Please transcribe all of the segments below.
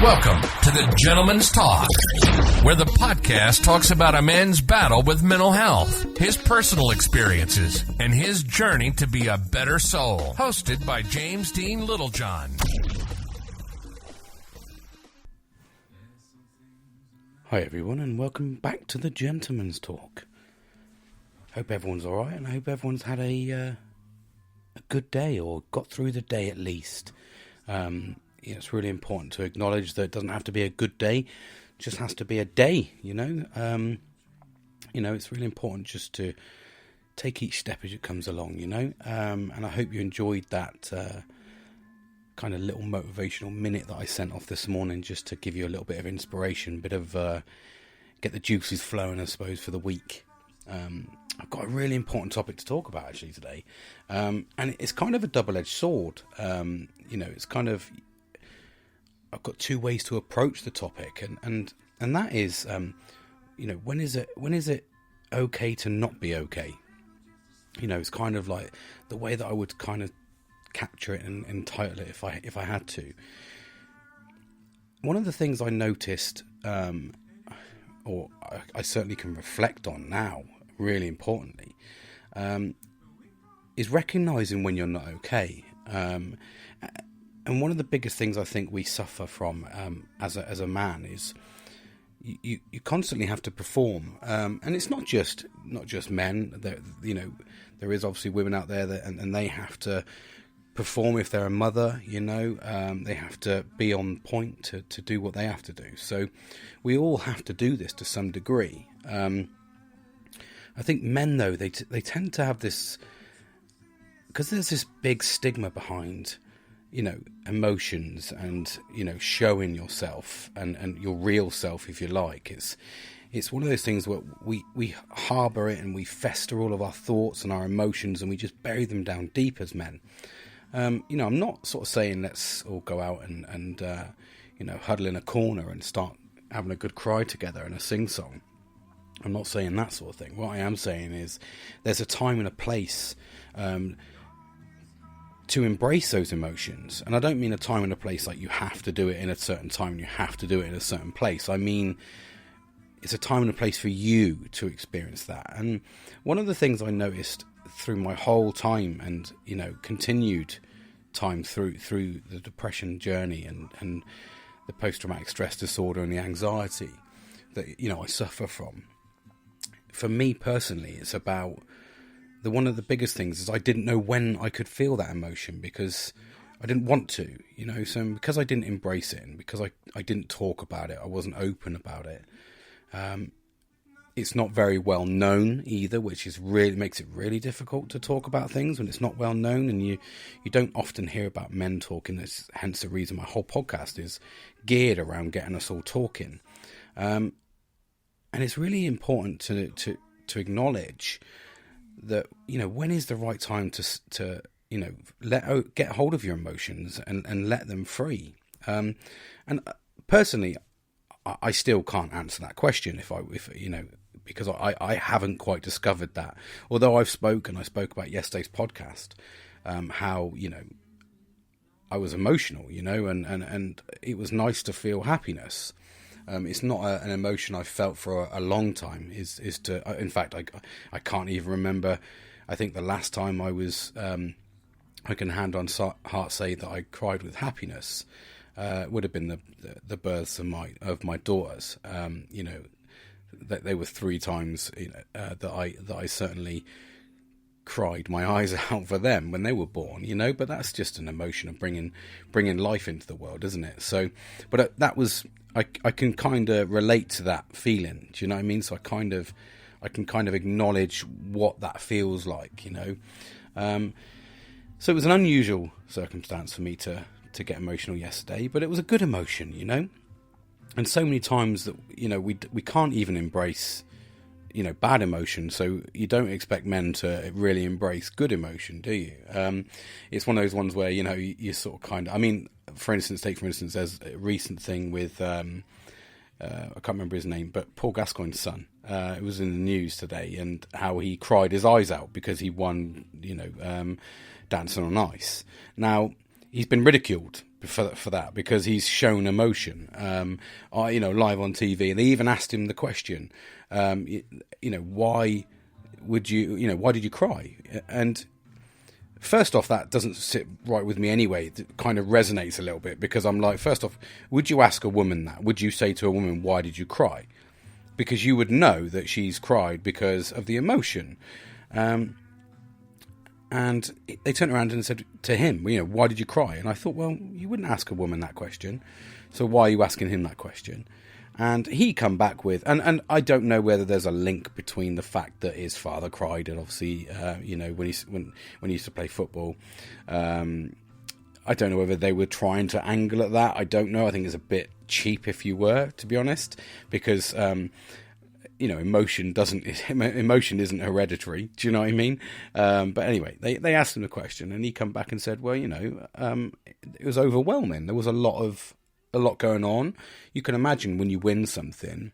Welcome to the Gentleman's Talk, where the podcast talks about a man's battle with mental health, his personal experiences, and his journey to be a better soul. Hosted by James Dean Littlejohn. Hi everyone, and welcome back to the Gentleman's Talk. Hope everyone's alright, and I hope everyone's had a good day, or got through the day at least. It's really important to acknowledge that it doesn't have to be a good day, it just has to be a day, it's really important just to take each step as it comes along, and I hope you enjoyed that kind of little motivational minute that I sent off this morning, just to give you a little bit of inspiration, get the juices flowing, I suppose, for the week. I've got a really important topic to talk about actually today, and it's kind of a double-edged sword. It's kind of, I've got two ways to approach the topic, and that is, when is it okay to not be okay? It's kind of like the way that I would kind of capture it and title it if I had to. One of the things I noticed, or I certainly can reflect on now, really importantly, is recognizing when you're not okay. And one of the biggest things I think we suffer from as a man is you constantly have to perform, and it's not just men. There is obviously women out there and they have to perform if they're a mother. They have to be on point to do what they have to do. So we all have to do this to some degree. I think men, though, they tend to have this, because there's this big stigma behind emotions and showing yourself and your real self, if you like. It's one of those things where we harbour it and we fester all of our thoughts and our emotions, and we just bury them down deep as men. I'm not sort of saying let's all go out and huddle in a corner and start having a good cry together and a sing-song. I'm not saying that sort of thing. What I am saying is there's a time and a place to embrace those emotions. And I don't mean a time and a place like you have to do it in a certain time and you have to do it in a certain place. I mean, it's a time and a place for you to experience that. And one of the things I noticed through my whole time and, continued time through the depression journey and the post-traumatic stress disorder and the anxiety that, I suffer from. For me personally, it's about one of the biggest things is I didn't know when I could feel that emotion, because I didn't want to, so because I didn't embrace it and because I didn't talk about it, I wasn't open about it. It's not very well known either, which makes it really difficult to talk about things when it's not well known, and you don't often hear about men talking. Hence the reason my whole podcast is geared around getting us all talking. And it's really important to acknowledge that, when is the right time to get hold of your emotions and let them free. And personally, I still can't answer that question because I haven't quite discovered that. Although I spoke about yesterday's podcast, how, I was emotional, and it was nice to feel happiness. It's not an emotion I've felt for a long time. In fact, I can't even remember. I think the last time I was, I can hand on heart say that I cried with happiness. Would have been the births of my daughters. That they were 3 times that I certainly cried my eyes out for them when they were born, but that's just an emotion of bringing life into the world, isn't it? So, but that was, I can kind of relate to that feeling. Do you know what I mean? So I can kind of acknowledge what that feels like, So it was an unusual circumstance for me to get emotional yesterday, but it was a good emotion, And so many times that, we can't even embrace, bad emotion. So you don't expect men to really embrace good emotion, do you? It's one of those ones where, you sort of kind of, I mean, for instance, there's a recent thing with, I can't remember his name, but Paul Gascoigne's son. It was in the news today, and how he cried his eyes out because he won, Dancing on Ice. Now, he's been ridiculed for that, because he's shown emotion, live on TV, and they even asked him the question, why did you cry? And first off, that doesn't sit right with me anyway. It kind of resonates a little bit, because I'm like, first off, would you ask a woman that? Would you say to a woman, why did you cry? Because you would know that she's cried because of the emotion. And they turned around and said to him, why did you cry? And I thought, well, you wouldn't ask a woman that question, so why are you asking him that question? And he come back with, and I don't know whether there's a link between the fact that his father cried, and obviously, when he used to play football, I don't know whether they were trying to angle at that. I don't know. I think it's a bit cheap, if you were, to be honest, because emotion isn't hereditary. Do you know what I mean? But anyway, they asked him the question, and he come back and said, well, it was overwhelming. There was a lot going on. You can imagine when you win something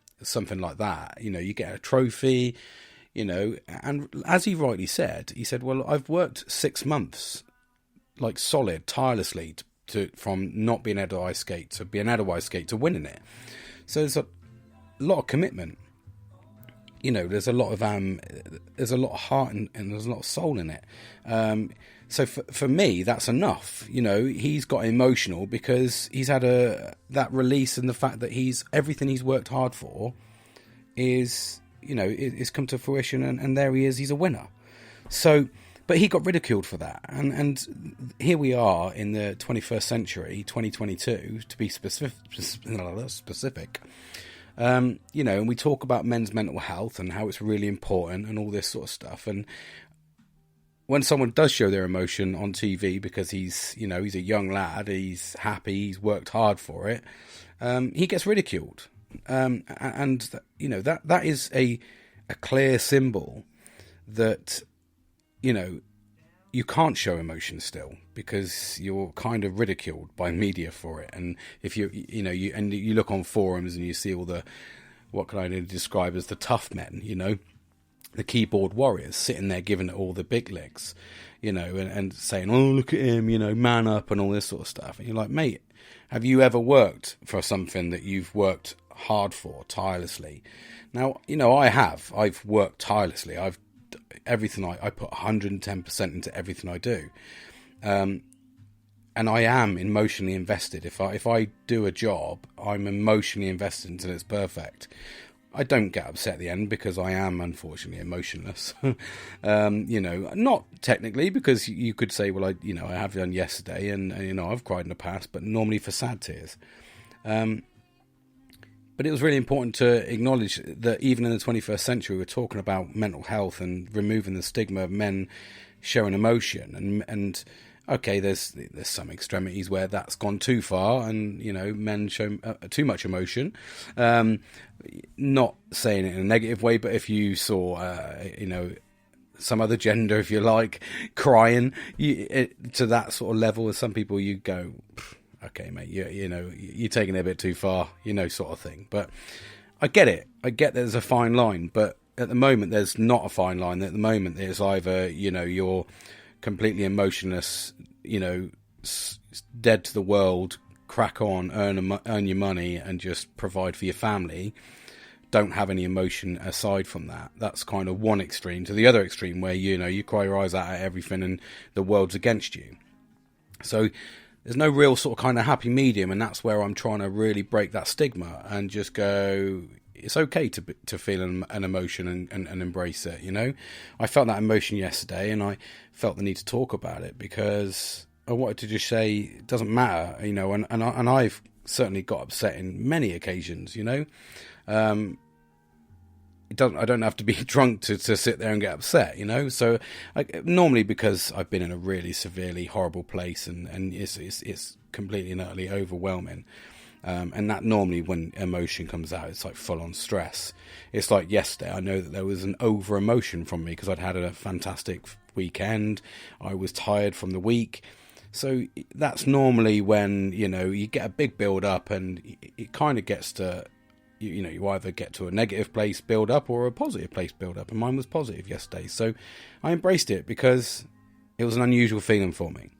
like that, you get a trophy, and as he rightly said, he said, well, I've worked 6 months, like solid, tirelessly, from not being able to ice skate to being able to ice skate to winning it. So there's a lot of commitment. There's a lot of heart and there's a lot of soul in it. So for me, that's enough. He's got emotional because he's had that release, and the fact that everything he's worked hard for is come to fruition, and there he is. He's a winner. So, but he got ridiculed for that, and here we are in the 21st century, 2022, to be specific. And we talk about men's mental health and how it's really important and all this sort of stuff. And when someone does show their emotion on TV because he's a young lad, he's happy, he's worked hard for it, he gets ridiculed. And that is a clear symbol that, you can't show emotion still, because you're kind of ridiculed by media for it. And if you look on forums and you see all the, what can I describe as the tough men, the keyboard warriors sitting there giving it all the big licks, and saying, oh, look at him, man up and all this sort of stuff. And you're like, mate, have you ever worked for something that you've worked hard for, tirelessly? Now, I have. I've worked tirelessly. Everything I put 110% into everything I do, and I am emotionally invested. If I do a job, I'm emotionally invested until it's perfect. I don't get upset at the end, because I am unfortunately emotionless. Not technically, because you could say, well, I have done yesterday, and I've cried in the past, but normally for sad tears. But it was really important to acknowledge that even in the 21st century, we're talking about mental health and removing the stigma of men showing emotion. And okay, there's some extremities where that's gone too far, and men show too much emotion. Not saying it in a negative way, but if you saw, some other gender, if you like, crying to that sort of level, with some people, you go, okay, mate, you're taking it a bit too far, sort of thing. But I get it. I get there's a fine line, but at the moment there's not a fine line. At the moment there's either, you're completely emotionless, dead to the world, crack on, earn your money and just provide for your family. Don't have any emotion aside from that. That's kind of one extreme. To the other extreme where, you cry your eyes out at everything and the world's against you. So there's no real sort of kind of happy medium, and that's where I'm trying to really break that stigma and just go, it's okay to feel an emotion and embrace it, I felt that emotion yesterday, and I felt the need to talk about it, because I wanted to just say it doesn't matter, and I've certainly got upset in many occasions, I don't have to be drunk to sit there and get upset, So normally, because I've been in a really severely horrible place, and it's completely and utterly overwhelming. And that normally, when emotion comes out, it's like full on stress. It's like yesterday, I know that there was an over emotion from me because I'd had a fantastic weekend. I was tired from the week. So that's normally when, you get a big build up, and it kind of gets to, you either get to a negative place build up or a positive place build up, and mine was positive yesterday. So I embraced it because it was an unusual feeling for me.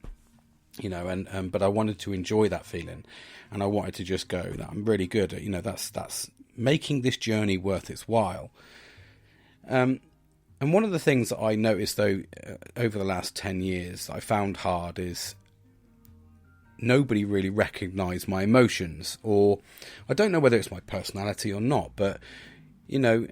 you know, and but I wanted to enjoy that feeling, and I wanted to just go, I'm really good at, you know, that's making this journey worth its while. And one of the things that I noticed, though, over the last 10 years that I found hard is nobody really recognised my emotions, or I don't know whether it's my personality or not, but, you know,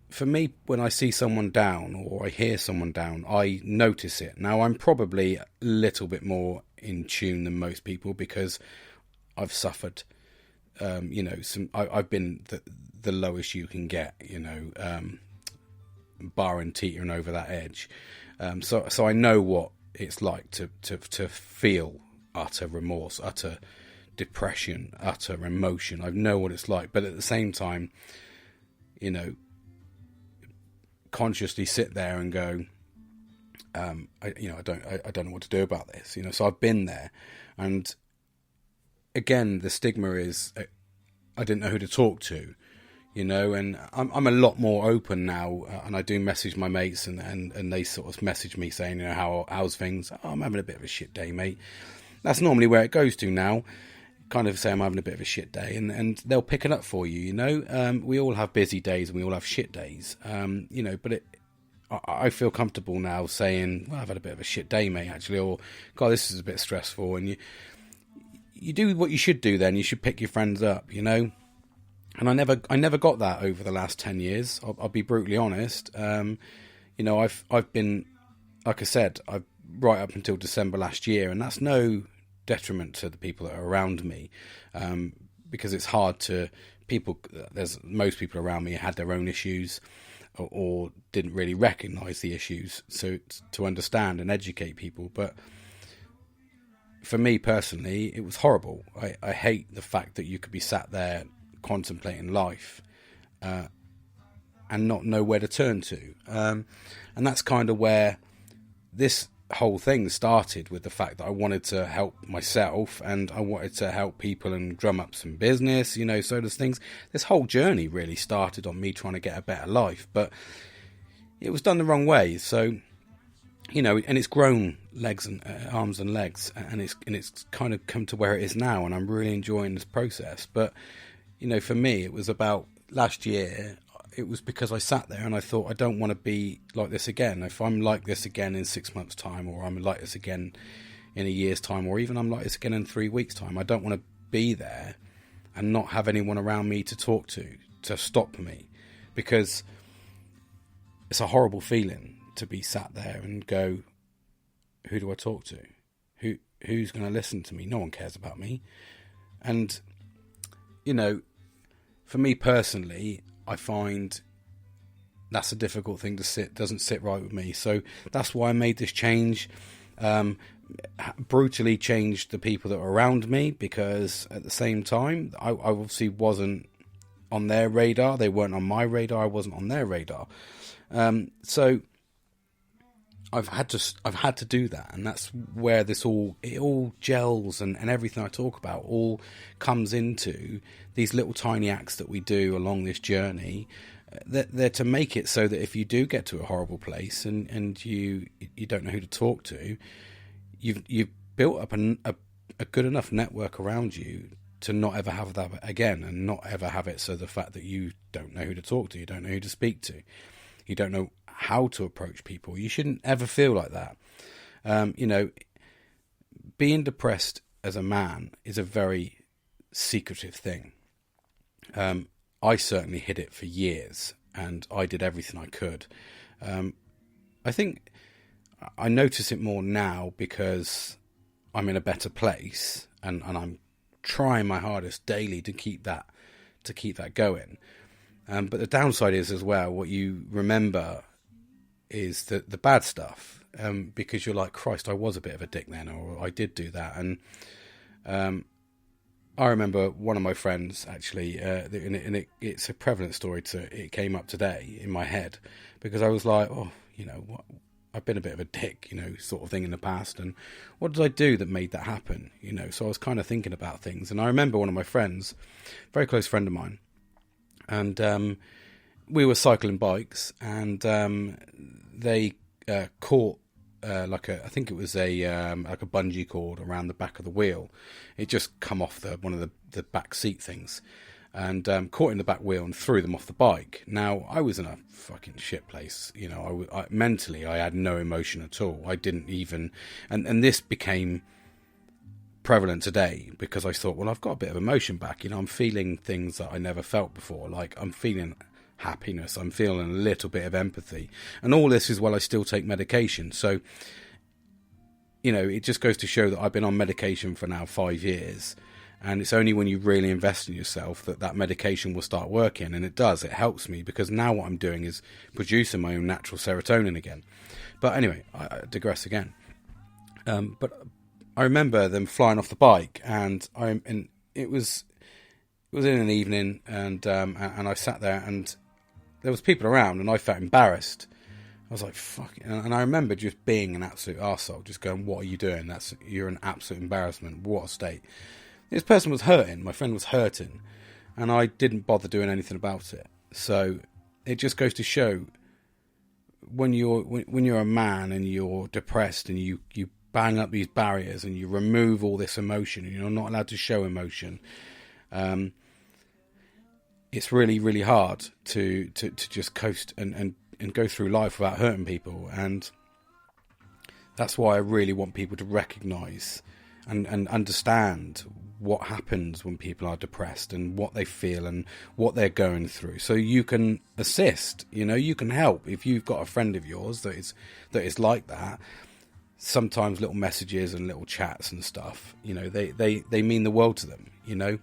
for me, when I see someone down or I hear someone down, I notice it. Now, I'm probably a little bit more in tune than most people because I've suffered, you know, I've been the lowest you can get, you know, barring teetering over that edge. So I know what it's like to feel utter remorse, utter depression, utter emotion. I know what it's like, but at the same time, you know, consciously sit there and go, I don't know what to do about this, you know. So I've been there, and again, the stigma is I didn't know who to talk to, you know, and I'm a lot more open now, and I do message my mates, and they sort of message me saying, you know, how's things? Oh, I'm having a bit of a shit day, mate. That's normally where it goes to now. Kind of say I'm having a bit of a shit day, and they'll pick it up for you, you know. We all have busy days and we all have shit days, you know, but I feel comfortable now saying, well, I've had a bit of a shit day, mate, actually, or God, this is a bit stressful, and you do what you should do then. You should pick your friends up, you know. And I never got that over the last 10 years. I'll be brutally honest. You know, I've been, like I said, I've right up until December last year, and that's no detriment to the people that are around me, because it's hard to most people around me had their own issues or didn't really recognise the issues, so to understand and educate people. But for me personally, it was horrible. I hate the fact that you could be sat there contemplating life and not know where to turn to, and that's kind of where this whole thing started, with the fact that I wanted to help myself and I wanted to help people and drum up some business, you know. So this whole journey really started on me trying to get a better life, but it was done the wrong way. So, you know, and it's grown legs and arms and legs, and it's kind of come to where it is now, and I'm really enjoying this process. But, you know, for me, it was about last year. It was because I sat there and I thought, I don't want to be like this again. If I'm like this again in 6 months' time, or I'm like this again in a year's time, or even I'm like this again in 3 weeks' time, I don't want to be there and not have anyone around me to talk to stop me, because it's a horrible feeling to be sat there and go, who do I talk to? Who's going to listen to me? No one cares about me. And, you know, for me personally, I find that's a difficult thing doesn't sit right with me. So that's why I made this change, brutally changed the people that were around me, because at the same time, I obviously wasn't on their radar. They weren't on my radar. I wasn't on their radar. So I've had to do that, and that's where it all gels, and everything I talk about all comes into these little tiny acts that we do along this journey. They're to make it so that if you do get to a horrible place and you don't know who to talk to, you've built up a good enough network around you to not ever have that again, and not ever have it so the fact that you don't know who to talk to, you don't know who to speak to, you don't know how to approach people. You shouldn't ever feel like that. You know, being depressed as a man is a very secretive thing. I certainly hid it for years, and I did everything I could. I think I notice it more now because I'm in a better place, and I'm trying my hardest daily to keep that going. But the downside is as well, what you remember is the bad stuff, because you're like, Christ, I was a bit of a dick then, or I did do that. And I remember one of my friends actually, and it's a prevalent story. It came up today in my head, because I was like, oh, you know what, I've been a bit of a dick, you know, sort of thing in the past, and what did I do that made that happen, you know? So I was kind of thinking about things, and I remember one of my friends, very close friend of mine, and we were cycling bikes, and they caught I think it was like a bungee cord around the back of the wheel. It just come off one of the back seat things, and caught in the back wheel and threw them off the bike. Now, I was in a fucking shit place. You know, mentally, I had no emotion at all. I didn't even... And this became prevalent today because I thought, well, I've got a bit of emotion back. You know, I'm feeling things that I never felt before. Like, I'm feeling happiness. I'm feeling a little bit of empathy. And all this is while I still take medication. So, you know, it just goes to show that I've been on medication for now 5 years. And it's only when you really invest in yourself that medication will start working. And it does. It helps me because now what I'm doing is producing my own natural serotonin again. But anyway, I digress again. But I remember them flying off the bike, and it was in an evening, and I sat there, and there was people around, and I felt embarrassed. I was like, fuck. And I remember just being an absolute arsehole, just going, what are you doing? You're an absolute embarrassment. What a state. This person was hurting. My friend was hurting, and I didn't bother doing anything about it. So it just goes to show when you're a man and you're depressed and you bang up these barriers and you remove all this emotion and you're not allowed to show emotion, it's really, really hard to just coast and go through life without hurting people. And that's why I really want people to recognise and understand what happens when people are depressed and what they feel and what they're going through, so you can assist. You know, you can help. If you've got a friend of yours that is like that, sometimes little messages and little chats and stuff, you know, they mean the world to them, you know.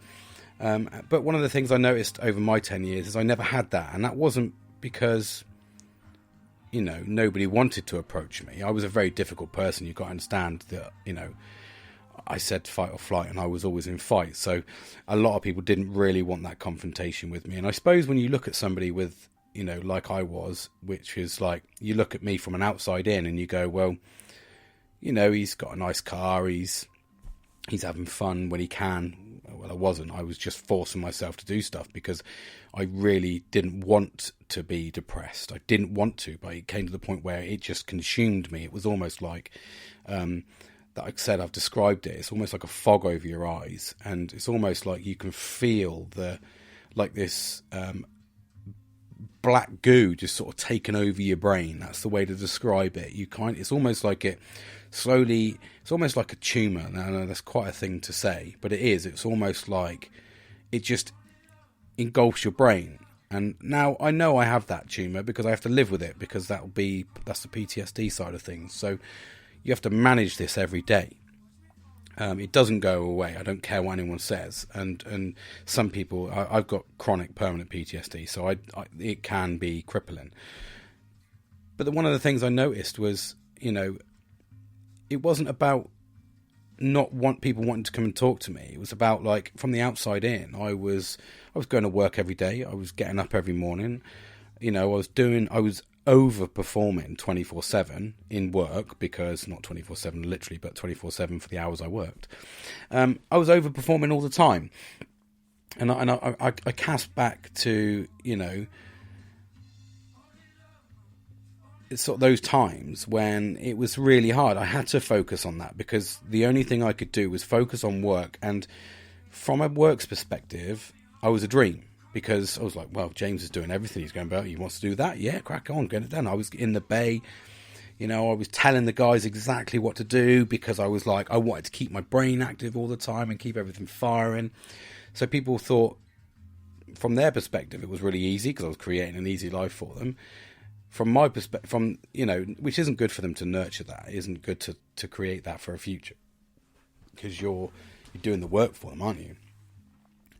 But one of the things I noticed over my 10 years is I never had that, and that wasn't because, you know, nobody wanted to approach me. I was a very difficult person. You've got to understand that, you know, I said fight or flight, and I was always in fight. So a lot of people didn't really want that confrontation with me. And I suppose when you look at somebody with, you know, like I was, which is like, you look at me from an outside in and you go, well, you know, he's got a nice car, he's having fun when he can. Well, I wasn't. I was just forcing myself to do stuff because I really didn't want to be depressed. I didn't want to, but it came to the point where it just consumed me. It was almost like... that I said, I've described it. It's almost like a fog over your eyes, and it's almost like you can feel this black goo just sort of taken over your brain. That's the way to describe it. It's almost like it slowly. It's almost like a tumor. Now, I know that's quite a thing to say, but it is. It's almost like it just engulfs your brain. And now I know I have that tumor because I have to live with it, because that's the PTSD side of things. So you have to manage this every day. It doesn't go away. I don't care what anyone says. And some people, I've got chronic permanent PTSD, so it can be crippling. But one of the things I noticed was, you know, it wasn't about people wanting to come and talk to me. It was about, like, from the outside in. I was going to work every day. I was getting up every morning. You know, I was overperforming 24/7 in work, because not 24/7 literally, but 24/7 for the hours I worked. I was overperforming all the time, and I cast back to, you know, it's sort of those times when it was really hard. I had to focus on that because the only thing I could do was focus on work. And from a work's perspective, I was a dream. Because I was like, well, James is doing everything. He's going about. He wants to do that. Yeah, crack on, get it done. I was in the bay. You know, I was telling the guys exactly what to do because I was like, I wanted to keep my brain active all the time and keep everything firing. So people thought, from their perspective, it was really easy because I was creating an easy life for them. From my perspective, you know, which isn't good for them to nurture that. It isn't good to create that for a future, because you're doing the work for them, aren't you?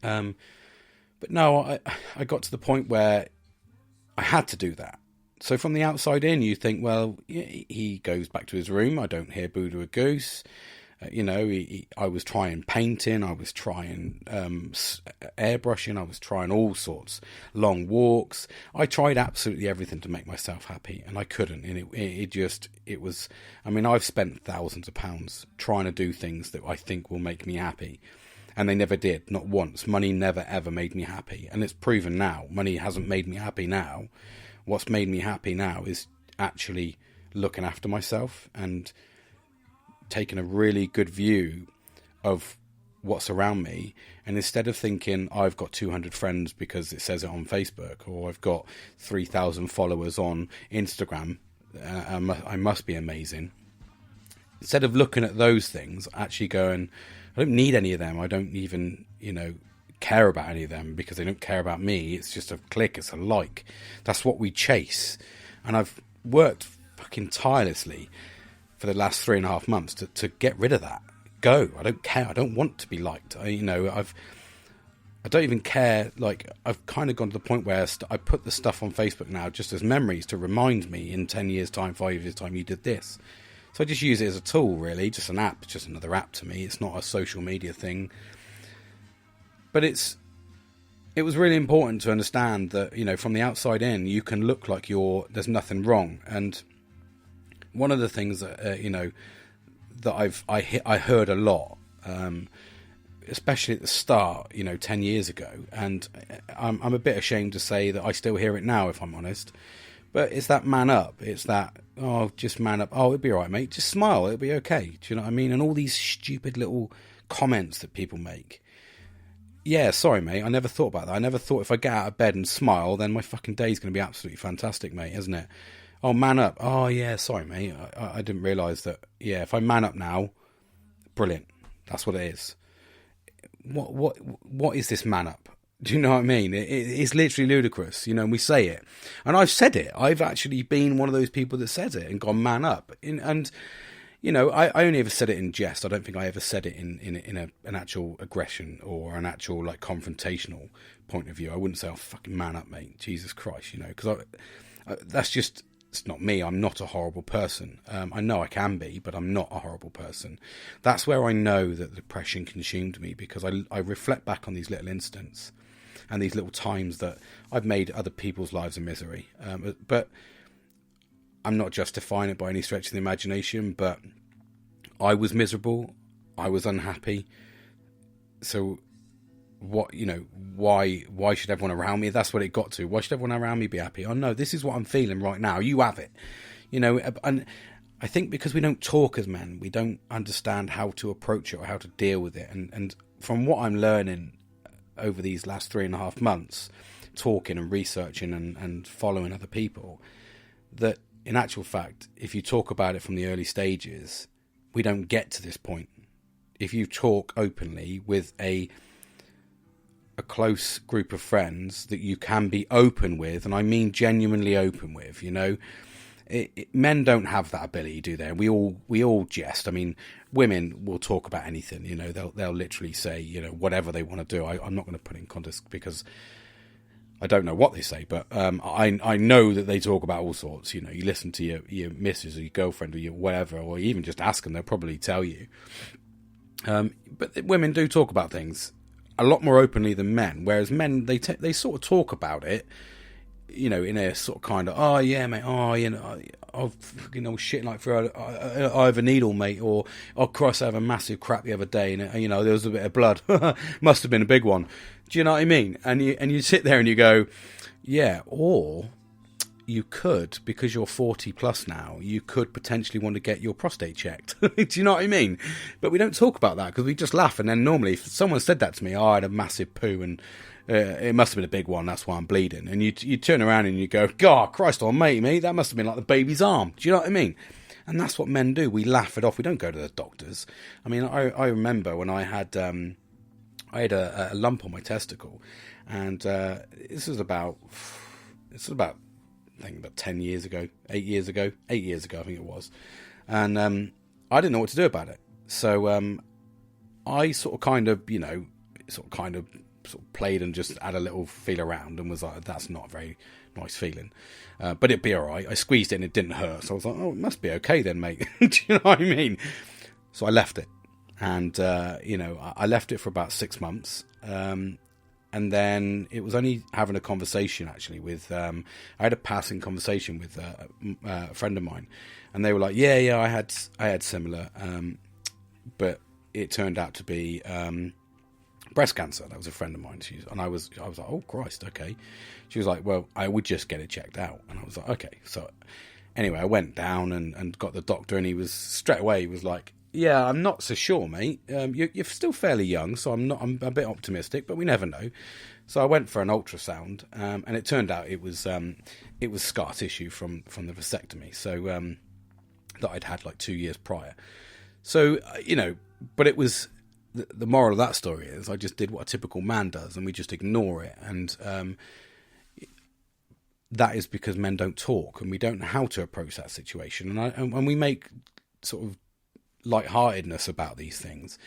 But no, I got to the point where I had to do that. So from the outside in, you think, well, he goes back to his room. I don't hear boo to a goose. You know, I was trying painting. I was trying airbrushing. I was trying all sorts. Long walks. I tried absolutely everything to make myself happy, and I couldn't. And it was, I mean, I've spent thousands of pounds trying to do things that I think will make me happy. And they never did, not once. Money never, ever made me happy. And it's proven now. Money hasn't made me happy now. What's made me happy now is actually looking after myself and taking a really good view of what's around me. And instead of thinking I've got 200 friends because it says it on Facebook, or I've got 3,000 followers on Instagram, I must be amazing. Instead of looking at those things, actually going, I don't need any of them. I don't even, care about any of them because they don't care about me. It's just a click. It's a like. That's what we chase. And I've worked fucking tirelessly for the last 3.5 months to get rid of that. Go. I don't care. I don't want to be liked. I don't even care. Like, I've kind of gone to the point where I put the stuff on Facebook now just as memories to remind me in 10 years time, 5 years time, you did this. So I just use it as a tool, really, just an app, just another app to me. It's not a social media thing. But it was really important to understand that, from the outside in, you can look like there's nothing wrong. And one of the things that, that I heard a lot, especially at the start, 10 years ago, and I'm a bit ashamed to say that I still hear it now, if I'm honest, but it's that man up. It's that, just man up. Oh, it'll be all right, mate. Just smile. It'll be okay. Do you know what I mean? And all these stupid little comments that people make. Yeah, sorry, mate. I never thought about that. I never thought if I get out of bed and smile, then my fucking day's going to be absolutely fantastic, mate, isn't it? Oh, man up. Oh, yeah, sorry, mate. I didn't realise that. Yeah, if I man up now, brilliant. That's what it is. What is this man up? Do you know what I mean? It's literally ludicrous, and we say it. And I've said it. I've actually been one of those people that said it and gone man up. I only ever said it in jest. I don't think I ever said it in an actual aggression or an actual, like, confrontational point of view. I wouldn't say, oh, fucking man up, mate. Jesus Christ, because that's just... It's not me. I'm not a horrible person. I know I can be, but I'm not a horrible person. That's where I know that depression consumed me, because I reflect back on these little incidents and these little times that I've made other people's lives a misery. But I'm not justifying it by any stretch of the imagination, but I was miserable. I was unhappy. So what, why should everyone around me? That's what it got to. Why should everyone around me be happy? Oh no, this is what I'm feeling right now. You have it, and I think because we don't talk as men, we don't understand how to approach it or how to deal with it. And from what I'm learning over these last 3.5 months, talking and researching and following other people, that in actual fact, if you talk about it from the early stages, we don't get to this point. If you talk openly with a close group of friends that you can be open with, and I mean genuinely open with, men don't have that ability, do they? We all jest. I mean, women will talk about anything, they'll literally say, whatever they want to do. I'm not going to put it in context because I don't know what they say, but I know that they talk about all sorts. You listen to your missus or your girlfriend or your whatever, or you even just ask them, they'll probably tell you. But women do talk about things a lot more openly than men, whereas men, they sort of talk about it, in a sort of kind of, oh yeah, mate, I've fucking shit like through I have a needle, mate, or oh Christ, I have a massive crap the other day, and there was a bit of blood, must have been a big one. Do you know what I mean? And you sit there and you go, yeah, or you could, because you're 40 plus now, you could potentially want to get your prostate checked. Do you know what I mean? But we don't talk about that because we just laugh. And then normally if someone said that to me, I had a massive poo and it must have been a big one, that's why I'm bleeding. And you turn around and you go, God, Christ almighty, mate, that must have been like the baby's arm. Do you know what I mean? And that's what men do. We laugh it off. We don't go to the doctors. I mean, I remember when I had a lump on my testicle, and this was about I think about 10 years ago, 8 years ago, I think it was. And I didn't know what to do about it. So I sort of played and just had a little feel around and was like, that's not a very nice feeling. But it'd be all right. I squeezed it and it didn't hurt. So I was like, oh, it must be okay then, mate. Do you know what I mean? So I left it. And, I left it for about 6 months. And then it was only having a conversation, actually, with... I had a passing conversation with a friend of mine. And they were like, yeah, I had similar. But it turned out to be breast cancer. That was a friend of mine. I was like, oh, Christ, okay. She was like, well, I would just get it checked out. And I was like, okay. So Anyway, I went down and got the doctor, and he was straight away. He was like, "Yeah, I'm not so sure, mate. You're still fairly young, so I'm a bit optimistic, but we never know." So I went for an ultrasound, and it turned out it was scar tissue from the vasectomy. So that I'd had like 2 years prior. So but it was the moral of that story is I just did what a typical man does, and we just ignore it, and that is because men don't talk, and we don't know how to approach that situation, and we make sort of lightheartedness about these things.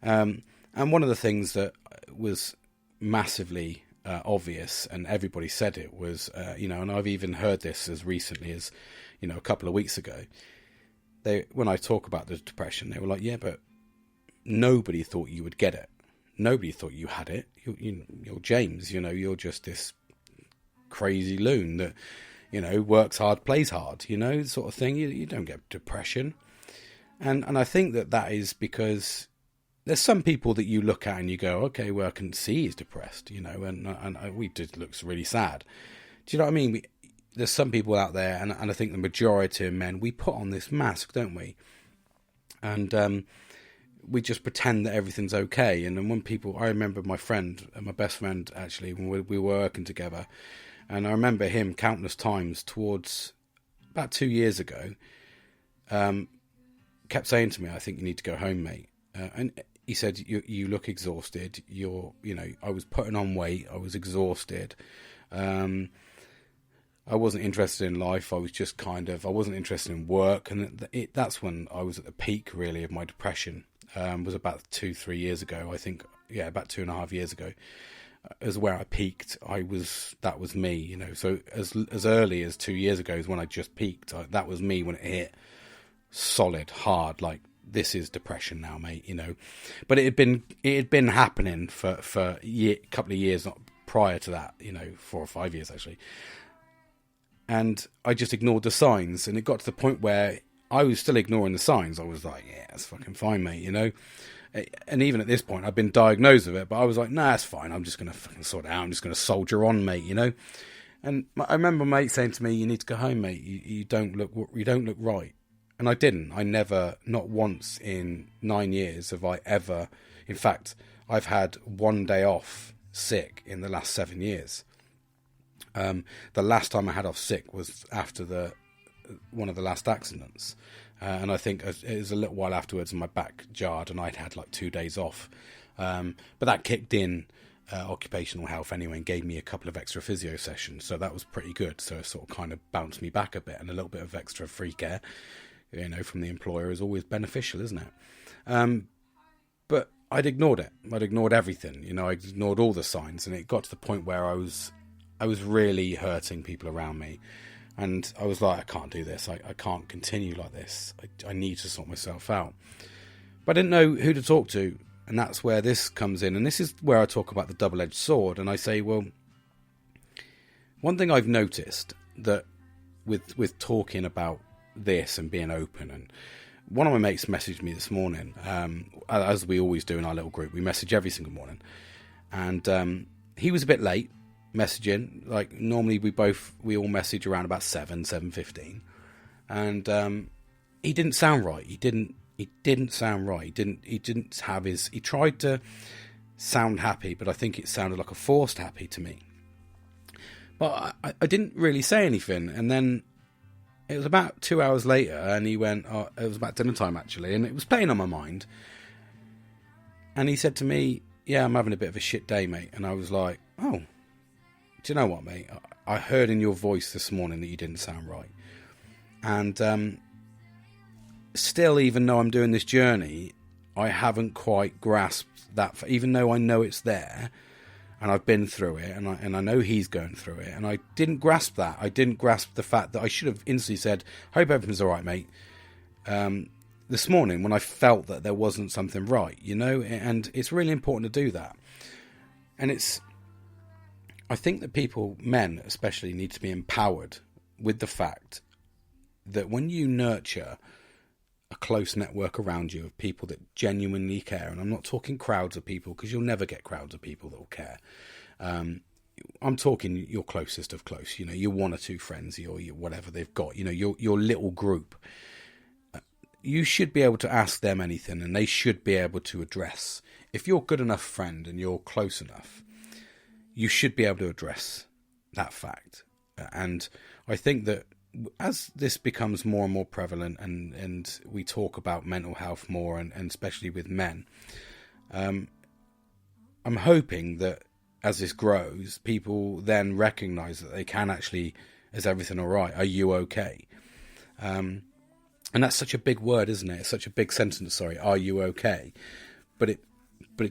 And one of the things that was massively obvious, and everybody said it, was and I've even heard this as recently as a couple of weeks ago. When I talk about the depression, they were like, "Yeah, but nobody thought you would get it. Nobody thought you had it. You're James. You're just this crazy loon that works hard, plays hard. Sort of thing. You don't get depression." And I think that is because there's some people that you look at and you go, "Okay, well, I can see he's depressed," and we just looks really sad. Do you know what I mean? There's some people out there, and I think the majority of men, we put on this mask, don't we? And we just pretend that everything's okay. And then when I remember my best friend, actually, when we were working together, and I remember him countless times towards about 2 years ago, kept saying to me, "I think you need to go home, mate." And he said, you look exhausted. I was putting on weight. I was exhausted. I wasn't interested in life. I was just I wasn't interested in work. And that's when I was at the peak, really, of my depression. Was about 2-3 years ago, I think. Yeah, about 2.5 years ago. Is where I peaked. That was me, So as early as 2 years ago is when I just peaked. That was me when it hit solid, hard, like, this is depression now, mate, But it had been happening for a couple of years prior to that, 4 or 5 years actually. And I just ignored the signs, and it got to the point where I was still ignoring the signs. I was like, "Yeah, that's fucking fine, mate," And even at this point, I've been diagnosed with it, but I was like, "Nah, it's fine. I'm just gonna fucking sort it out. I'm just gonna soldier on, mate," And I remember mate saying to me, "You need to go home, mate. You don't look right." And I didn't. I never, not once in 9 years have I ever. In fact, I've had 1 day off sick in the last 7 years. The last time I had off sick was after one of the last accidents. And I think it was a little while afterwards, and my back jarred, and I'd had like 2 days off. But that kicked in occupational health anyway, and gave me a couple of extra physio sessions. So that was pretty good. So it sort of kind of bounced me back a bit, and a little bit of extra free care, from the employer is always beneficial, isn't it? But I'd ignored it. I'd ignored everything. I ignored all the signs, and it got to the point where I was really hurting people around me. And I was like, I can't do this. I can't continue like this. I need to sort myself out. But I didn't know who to talk to. And that's where this comes in. And this is where I talk about the double-edged sword. And I say, well, one thing I've noticed that with talking about this and being open, and one of my mates messaged me this morning, as we always do in our little group. We message every single morning. And he was a bit late messaging. Like, normally we all message around about 7:15, and he didn't sound right. He didn't sound right. He didn't have his. He tried to sound happy, but I think it sounded like a forced happy to me. But I didn't really say anything, and then it was about 2 hours later, and he went. It was about dinner time actually, and it was playing on my mind. And he said to me, "Yeah, I'm having a bit of a shit day, mate." And I was like, "Oh. Do you know what, mate? I heard in your voice this morning that you didn't sound right." And still, even though I'm doing this journey, I haven't quite grasped that. Even though I know it's there, and I've been through it, and I know he's going through it, and I didn't grasp that. I didn't grasp the fact that I should have instantly said, "Hope everything's all right, mate." This morning, when I felt that there wasn't something right, and it's really important to do that. And I think that men especially, need to be empowered with the fact that when you nurture a close network around you of people that genuinely care, and I'm not talking crowds of people, because you'll never get crowds of people that will care. I'm talking your closest of close, your one or two friends, or your whatever they've got, your little group. You should be able to ask them anything, and they should be able to address. If you're a good enough friend and you're close enough, you should be able to address that fact. And I think that as this becomes more and more prevalent, and we talk about mental health more, and especially with men, I'm hoping that as this grows, people then recognise that they can actually, is everything all right? Are you okay? And that's such a big word, isn't it? It's such a big sentence, sorry, are you okay? But it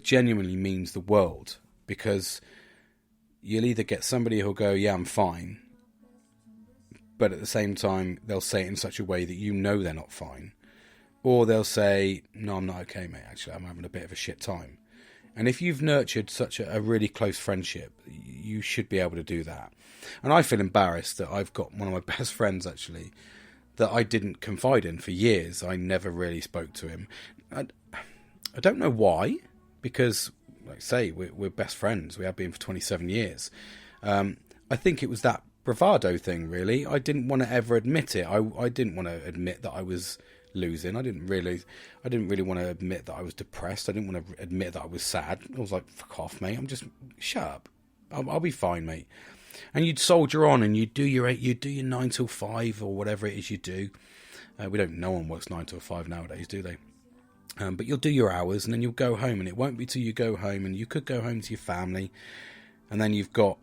genuinely means the world, because you'll either get somebody who'll go, yeah, I'm fine, but at the same time, they'll say it in such a way that they're not fine. Or they'll say, no, I'm not okay, mate, actually, I'm having a bit of a shit time. And if you've nurtured such a really close friendship, you should be able to do that. And I feel embarrassed that I've got one of my best friends, actually, that I didn't confide in for years. I never really spoke to him. I don't know why, because, like I say, we're best friends. We have been for 27 years. I think it was that bravado thing, really. I didn't want to ever admit it. I didn't want to admit that I was losing. I didn't really want to admit that I was depressed. I didn't want to admit that I was sad. I was like, fuck off, mate. Shut up. I'll be fine, mate. And you'd soldier on, and you'd do your 9 till 5 or whatever it is you do. No one works 9 till 5 nowadays, do they? But you'll do your hours, and then you'll go home, and it won't be till you go home, and you could go home to your family, and then you've got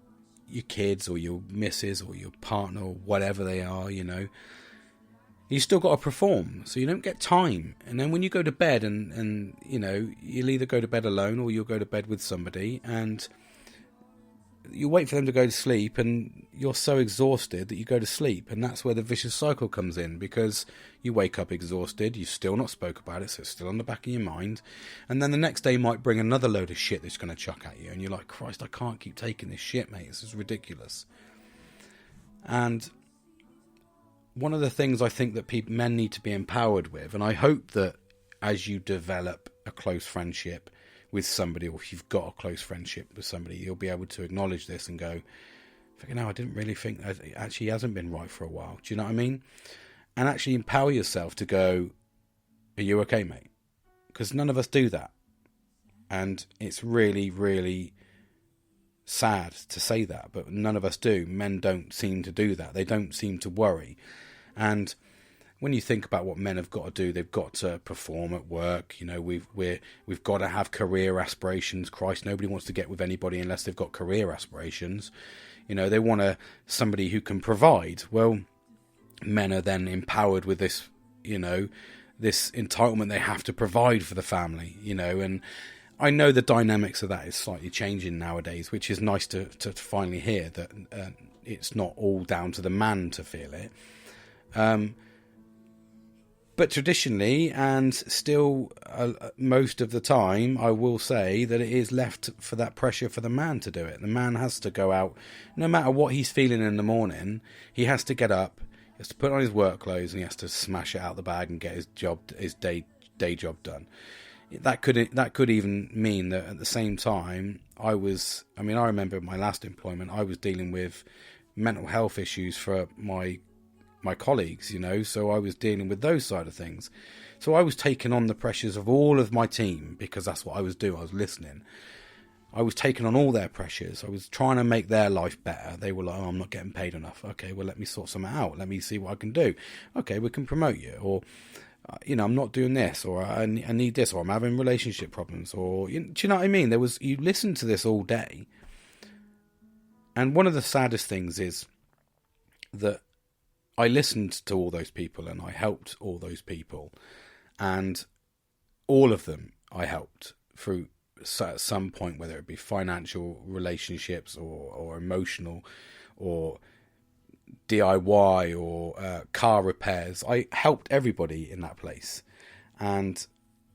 your kids or your missus or your partner or whatever they are, you still got to perform, so you don't get time. And then when you go to bed, and you'll either go to bed alone or you'll go to bed with somebody, and you wait for them to go to sleep, and you're so exhausted that you go to sleep, and that's where the vicious cycle comes in, because you wake up exhausted, you've still not spoke about it, so it's still on the back of your mind, and then the next day might bring another load of shit that's going to chuck at you, and you're like, Christ, I can't keep taking this shit, mate, this is ridiculous. And one of the things I think that men need to be empowered with, and I hope that as you develop a close friendship with somebody, or if you've got a close friendship with somebody, you'll be able to acknowledge this and go, fucking hell, I didn't really think that it actually hasn't been right for a while. Do you know what I mean? And actually empower yourself to go, are you okay, mate? Because none of us do that. And it's really, really sad to say that, but none of us do. Men don't seem to do that. They don't seem to worry. And when you think about what men have got to do, they've got to perform at work. We've got to have career aspirations. Christ, nobody wants to get with anybody unless they've got career aspirations. They want somebody who can provide. Well, men are then empowered with this, this entitlement they have to provide for the family, and I know the dynamics of that is slightly changing nowadays, which is nice to finally hear that it's not all down to the man to feel it. But traditionally, and still most of the time, I will say that it is left for that pressure for the man to do it. The man has to go out, no matter what he's feeling in the morning, he has to get up, he has to put on his work clothes, and he has to smash it out the bag and get his day job done. That could even mean that at the same time, I remember my last employment, I was dealing with mental health issues for my colleagues, so I was dealing with those side of things. So I was taking on the pressures of all of my team, because that's what I was doing. I was listening. I was taking on all their pressures. I was trying to make their life better. They were like, oh, I'm not getting paid enough. Okay, well, let me sort something out. Let me see what I can do. Okay, we can promote you. Or, I'm not doing this, or I need this, or I'm having relationship problems, or, do you know what I mean? You listen to this all day. And one of the saddest things is that I listened to all those people, and I helped all those people, and all of them I helped through at some point, whether it be financial, relationships, or emotional, or DIY, or car repairs. I helped everybody in that place, and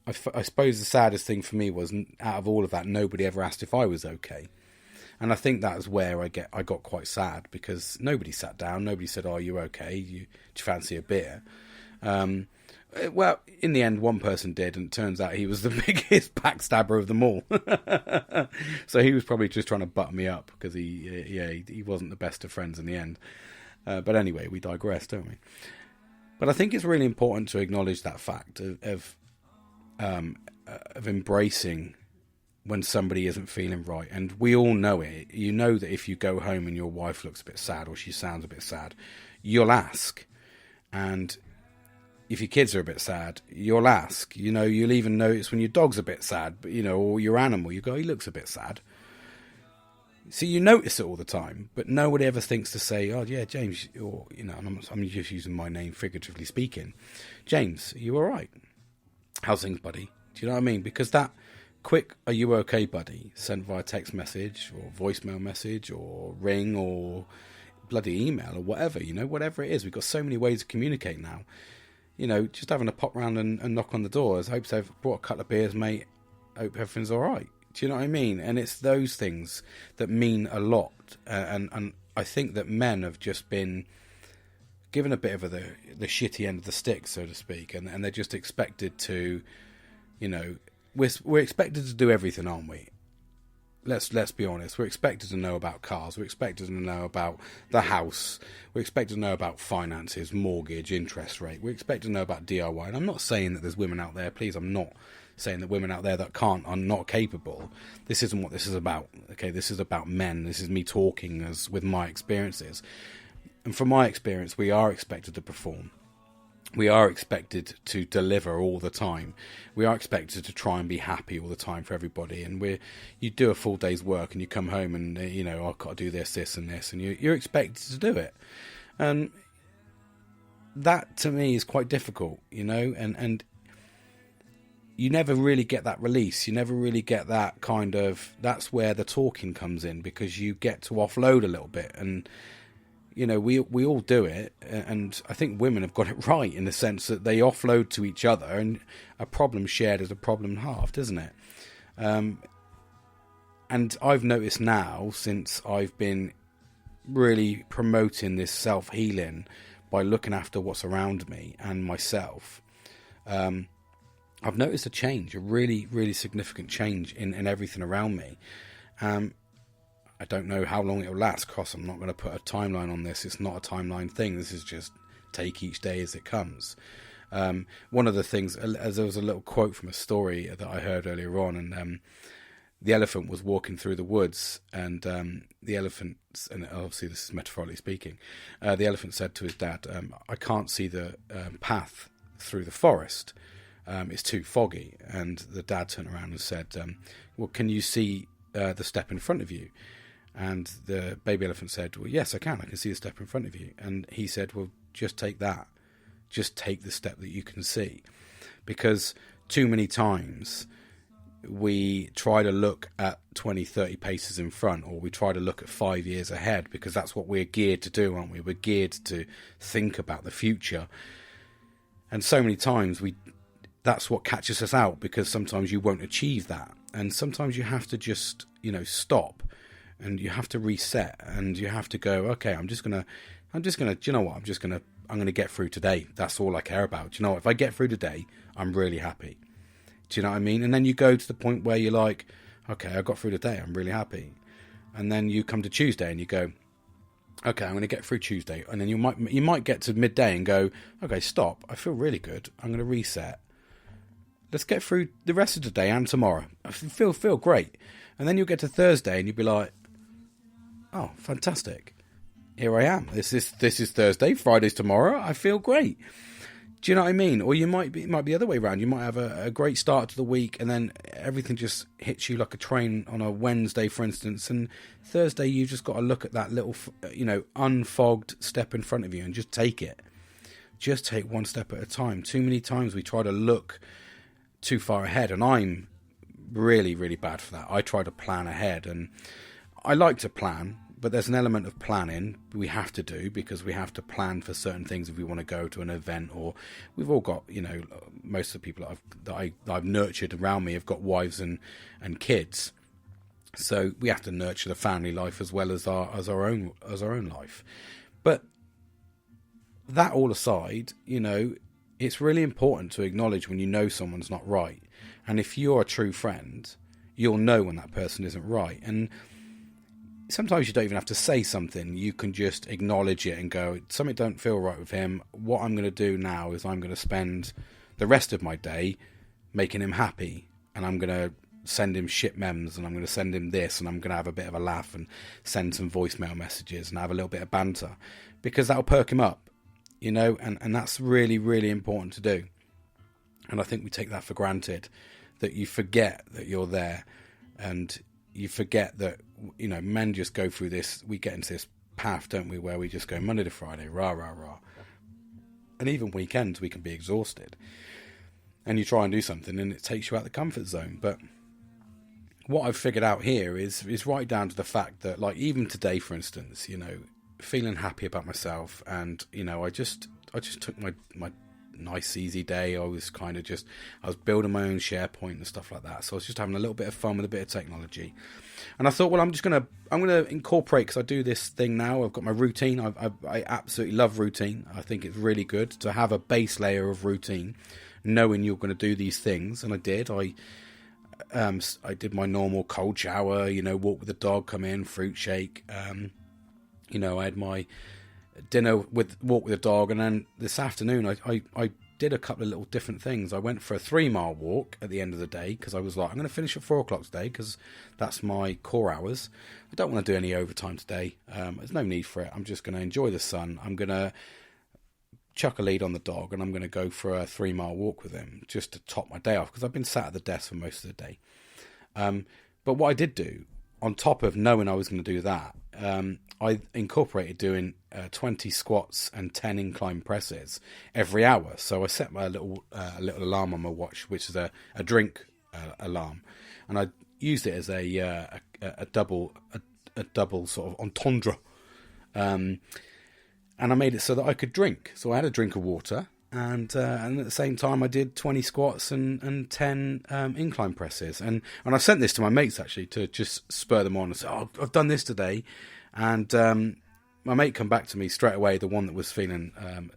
I suppose the saddest thing for me was, out of all of that, nobody ever asked if I was okay. And I think that's where I got quite sad, because nobody sat down, nobody said, "Oh, you're okay? Do you fancy a beer?" Well, in the end, one person did, and it turns out he was the biggest backstabber of them all. So he was probably just trying to butt me up because he wasn't the best of friends in the end. But anyway, we digress, don't we? But I think it's really important to acknowledge that fact of embracing when somebody isn't feeling right. And we all know it. You know that if you go home and your wife looks a bit sad or she sounds a bit sad, you'll ask. And if your kids are a bit sad, you'll ask. You know, you'll even notice when your dog's a bit sad, but you know, or your animal, you go, he looks a bit sad. So you notice it all the time, but nobody ever thinks to say, oh yeah, James, or, you know, I'm just using my name figuratively speaking. James, are you all right? How's things, buddy? Do you know what I mean? Because that quick, are you okay, buddy, sent via text message or voicemail message or ring or bloody email or whatever, you know, whatever it is. We've got so many ways to communicate now. You know, just having a pop round and knock on the door. I hope they've brought a couple of beers, mate. Hope everything's all right. Do you know what I mean? And it's those things that mean a lot. And I think that men have just been given a bit of the shitty end of the stick, so to speak. And they're just expected to, you know, we're expected to do everything, aren't we? Let's be honest. We're expected to know about cars. We're expected to know about the house. We're expected to know about finances, mortgage, interest rate. We're expected to know about DIY. And I'm not saying that there's women out there. Please, I'm not saying that women out there that can't are not capable. This isn't what this is about. Okay, this is about men. This is me talking as with my experiences. And from my experience, we are expected to perform. We are expected to deliver all the time. We are expected to try and be happy all the time for everybody. And you do a full day's work and you come home and, you know, I've got to do this, this and this. And you're expected to do it. And that, to me, is quite difficult, you know. And you never really get that release. You never really get that kind of... That's where the talking comes in, because you get to offload a little bit. And... You know, we all do it, and I think women have got it right in the sense that they offload to each other, and a problem shared is a problem halved, isn't it? And I've noticed now, since I've been really promoting this self-healing by looking after what's around me and myself, I've noticed a change, a really, really significant change in everything around me. I don't know how long it will last, because I'm not going to put a timeline on this. It's not a timeline thing. This is just take each day as it comes. One of the things, as there was a little quote from a story that I heard earlier on, and the elephant was walking through the woods, and the elephant, and obviously this is metaphorically speaking, the elephant said to his dad, I can't see the path through the forest. It's too foggy. And the dad turned around and said, well, can you see the step in front of you? And the baby elephant said, well, yes, I can see the step in front of you. And he said, well, just take that. Just take the step that you can see. Because too many times we try to look at 20, 30 paces in front, or we try to look at 5 years ahead, because that's what we're geared to do, aren't we? We're geared to think about the future. And so many times that's what catches us out, because sometimes you won't achieve that. And sometimes you have to just, you know, stop. And you have to reset, and you have to go, okay, I'm just gonna, do you know what? I'm gonna get through today. That's all I care about. Do you know what? If I get through today, I'm really happy. Do you know what I mean? And then you go to the point where you're like, okay, I got through today. I'm really happy. And then you come to Tuesday and you go, okay, I'm going to get through Tuesday. And then you might get to midday and go, okay, stop. I feel really good. I'm going to reset. Let's get through the rest of the day and tomorrow. I feel great. And then you'll get to Thursday and you'll be like, oh, fantastic. Here I am. This is Thursday. Friday's tomorrow. I feel great. Do you know what I mean? Or it might be the other way around. You might have a great start to the week, and then everything just hits you like a train on a Wednesday, for instance. And Thursday, you've just got to look at that little, you know, unfogged step in front of you and just take it. Just take one step at a time. Too many times we try to look too far ahead, and I'm really, really bad for that. I try to plan ahead, and I like to plan, but there's an element of planning we have to do, because we have to plan for certain things if we want to go to an event. Or we've all got, you know, most of the people that I've nurtured around me have got wives and kids, so we have to nurture the family life as well as our own life. But that all aside, you know, it's really important to acknowledge when you know someone's not right. And if you're a true friend, you'll know when that person isn't right. And sometimes you don't even have to say something. You can just acknowledge it and go, something don't feel right with him. What I'm going to do now is I'm going to spend the rest of my day making him happy. And I'm going to send him shit memes, and I'm going to send him this, and I'm going to have a bit of a laugh and send some voicemail messages and have a little bit of banter, because that'll perk him up, you know, and that's really, really important to do. And I think we take that for granted, that you forget that you're there, and you forget that, you know, men just go through this, we get into this path, don't we, where we just go Monday to Friday, rah, rah, rah. And even weekends we can be exhausted. And you try and do something and it takes you out of the comfort zone. But what I've figured out here is right down to the fact that, like, even today, for instance, you know, feeling happy about myself, and, you know, I just took my nice easy day. I was building my own SharePoint and stuff like that. So I was just having a little bit of fun with a bit of technology. And I thought, well, I'm gonna incorporate, because I do this thing now. I've got my routine. I absolutely love routine. I think it's really good to have a base layer of routine, knowing you're going to do these things. And I did. I did my normal cold shower, you know, walk with the dog, come in, fruit shake. You know, I had my dinner walk with the dog, and then this afternoon I did a couple of little different things. I went for a 3-mile walk at the end of the day, because I was like, I'm going to finish at 4 o'clock today, because that's my core hours. I don't want to do any overtime today. There's no need for it. I'm just going to enjoy the sun. I'm going to chuck a lead on the dog, and I'm going to go for a 3-mile walk with him, just to top my day off, because I've been sat at the desk for most of the day. But what I did do, on top of knowing I was going to do that, I incorporated doing 20 squats and 10 incline presses every hour. So I set my little alarm on my watch, which is a drink alarm, and I used it as a double sort of entendre. And I made it so that I could drink. So I had a drink of water, and at the same time I did 20 squats and 10 incline presses. And I sent this to my mates, actually, to just spur them on and say, oh, I've done this today. And my mate come back to me straight away, the one that was feeling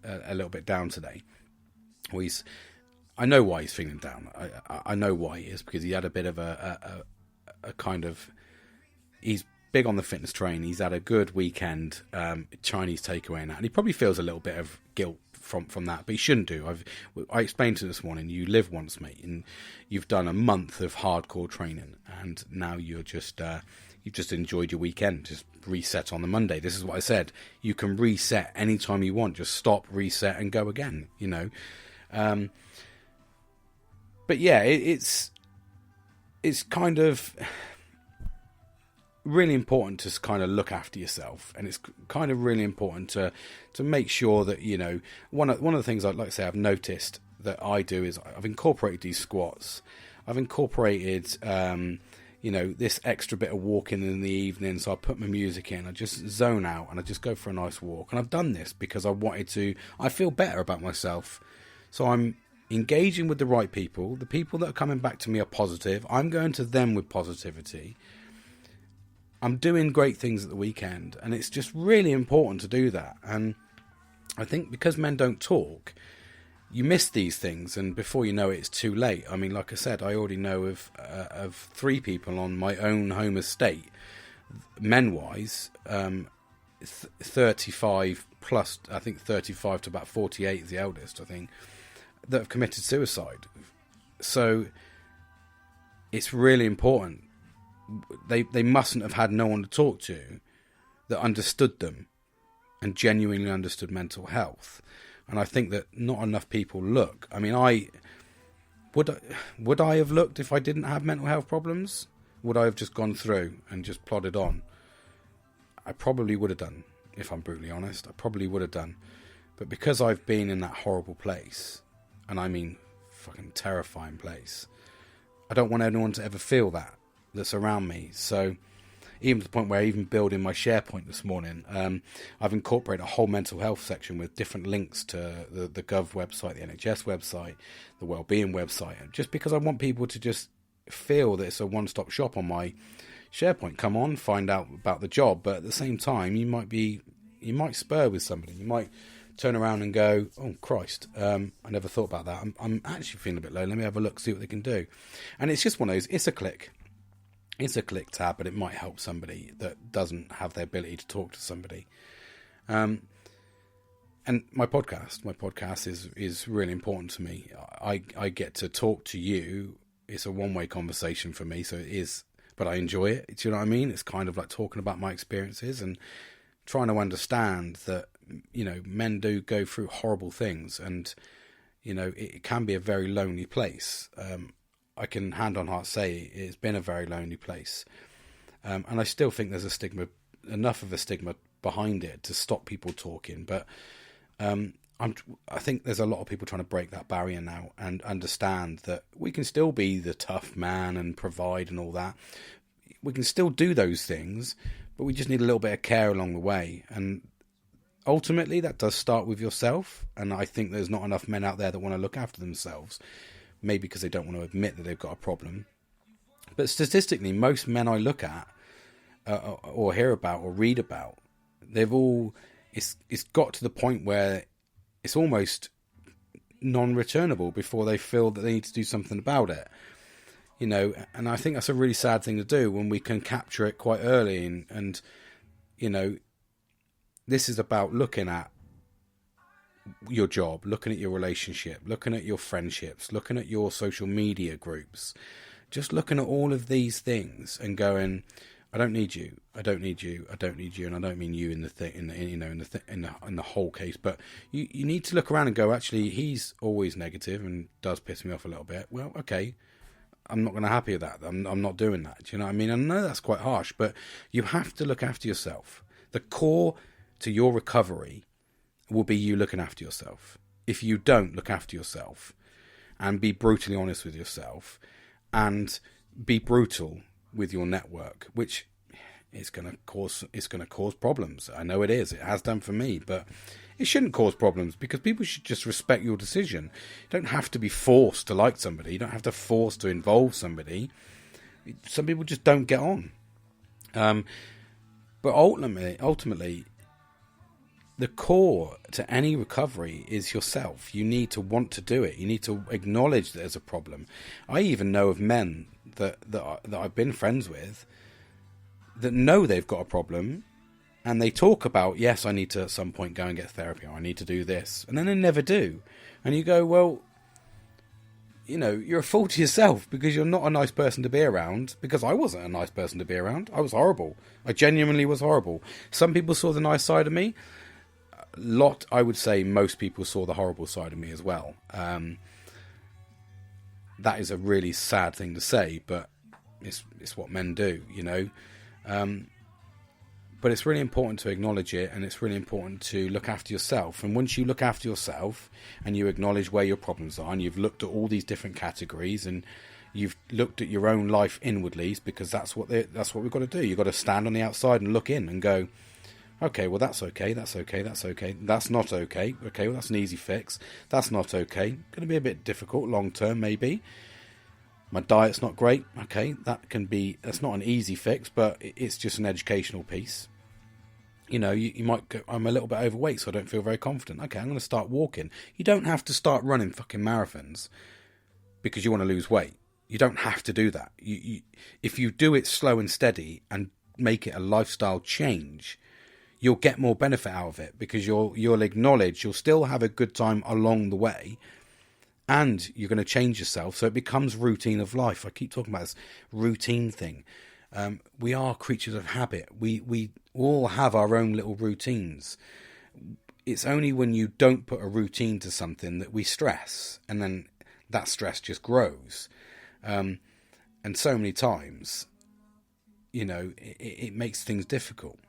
a little bit down today. Well, I know why he's feeling down. I know why he is, because he had a bit of a kind of... He's big on the fitness train. He's had a good weekend, Chinese takeaway and that, and he probably feels a little bit of guilt from that, but he shouldn't do. I explained to him this morning, you live once, mate, and you've done a month of hardcore training, and now you've just enjoyed your weekend. Just reset on the Monday. This is what I said. You can reset anytime you want. Just stop, reset, and go again, you know. But yeah, it's kind of really important to kind of look after yourself, and it's kind of really important to make sure that, you know, one of the things I'd like to say I've noticed that I do is I've incorporated these squats. I've incorporated you know, this extra bit of walking in the evening. So I put my music in, I just zone out, and I just go for a nice walk. And I've done this because I feel better about myself. So I'm engaging with the right people. The people that are coming back to me are positive. I'm going to them with positivity. I'm doing great things at the weekend, and it's just really important to do that. And I think because men don't talk, you miss these things, and before you know it, it's too late. I mean, like I said, I already know of 3 people on my own home estate, men-wise, 35 plus, I think 35 to about 48 is the eldest, I think, that have committed suicide. So it's really important. They mustn't have had no one to talk to that understood them and genuinely understood mental health. And I think that not enough people look. I mean, would I have looked if I didn't have mental health problems? Would I have just gone through and just plodded on? I probably would have done, if I'm brutally honest. I probably would have done. But because I've been in that horrible place, and I mean fucking terrifying place, I don't want anyone to ever feel that's around me. So even to the point where even building my SharePoint this morning, I've incorporated a whole mental health section with different links to the Gov website, the NHS website, the Wellbeing website, just because I want people to just feel that it's a one-stop shop on my SharePoint. Come on, find out about the job, but at the same time, you might spur with somebody. You might turn around and go, oh Christ, I never thought about that. I'm actually feeling a bit low. Let me have a look, see what they can do. And it's just one of those. It's a click tab, but it might help somebody that doesn't have the ability to talk to somebody. And my podcast is really important to me. I get to talk to you. It's a one-way conversation for me, so it is, but I enjoy it. Do you know what I mean? It's kind of like talking about my experiences and trying to understand that, you know, men do go through horrible things, and, you know, it can be a very lonely place. I can hand on heart say it's been a very lonely place. And I still think there's enough of a stigma behind it to stop people talking. But I think there's a lot of people trying to break that barrier now and understand that we can still be the tough man and provide and all that. We can still do those things, but we just need a little bit of care along the way. And ultimately, that does start with yourself. And I think there's not enough men out there that want to look after themselves. Maybe because they don't want to admit that they've got a problem. But statistically, most men I look at or hear about or read about, it's got to the point where it's almost non-returnable before they feel that they need to do something about it. You know, and I think that's a really sad thing to do when we can capture it quite early. And you know, this is about looking at your job, looking at your relationship, looking at your friendships, looking at your social media groups, just looking at all of these things and going, I don't need you, I don't need you, I don't need you, and I don't mean you in the whole case, but you need to look around and go, actually, he's always negative and does piss me off a little bit. Well, okay, I'm not going to happy with that. I'm not doing that. Do you know what I mean? I know that's quite harsh, but you have to look after yourself. The core to your recovery will be you looking after yourself. If you don't look after yourself and be brutally honest with yourself and be brutal with your network, which is going to cause problems. I know it is. It has done for me, but it shouldn't cause problems because people should just respect your decision. You don't have to be forced to like somebody. You don't have to force to involve somebody. Some people just don't get on. But ultimately, the core to any recovery is yourself. You need to want to do it. You need to acknowledge that there's a problem. I even know of men that I've been friends with that know they've got a problem, and they talk about, yes, I need to at some point go and get therapy, or I need to do this, and then they never do. And you go, well, you know, you're a fool to yourself because you're not a nice person to be around, because I wasn't a nice person to be around. I was horrible. I genuinely was horrible. Some people saw the nice side of me. I would say most people saw the horrible side of me as well. That is a really sad thing to say, but it's what men do, you know. But it's really important to acknowledge it, and it's really important to look after yourself. And once you look after yourself and you acknowledge where your problems are, and you've looked at all these different categories, and you've looked at your own life inwardly, because that's what we've got to do. You've got to stand on the outside and look in and go, okay, well, that's okay, that's okay, that's okay, that's not okay, okay, well, that's an easy fix, that's not okay, going to be a bit difficult long term maybe, my diet's not great, okay, that's not an easy fix, but it's just an educational piece. You know, you might go, I'm a little bit overweight, so I don't feel very confident, okay, I'm going to start walking. You don't have to start running fucking marathons because you want to lose weight. You don't have to do that. If you do it slow and steady and make it a lifestyle change, you'll get more benefit out of it, because you'll acknowledge you'll still have a good time along the way, and you're going to change yourself, so it becomes routine of life. I keep talking about this routine thing. We are creatures of habit. We all have our own little routines. It's only when you don't put a routine to something that we stress, and then that stress just grows. And so many times, you know, it makes things difficult.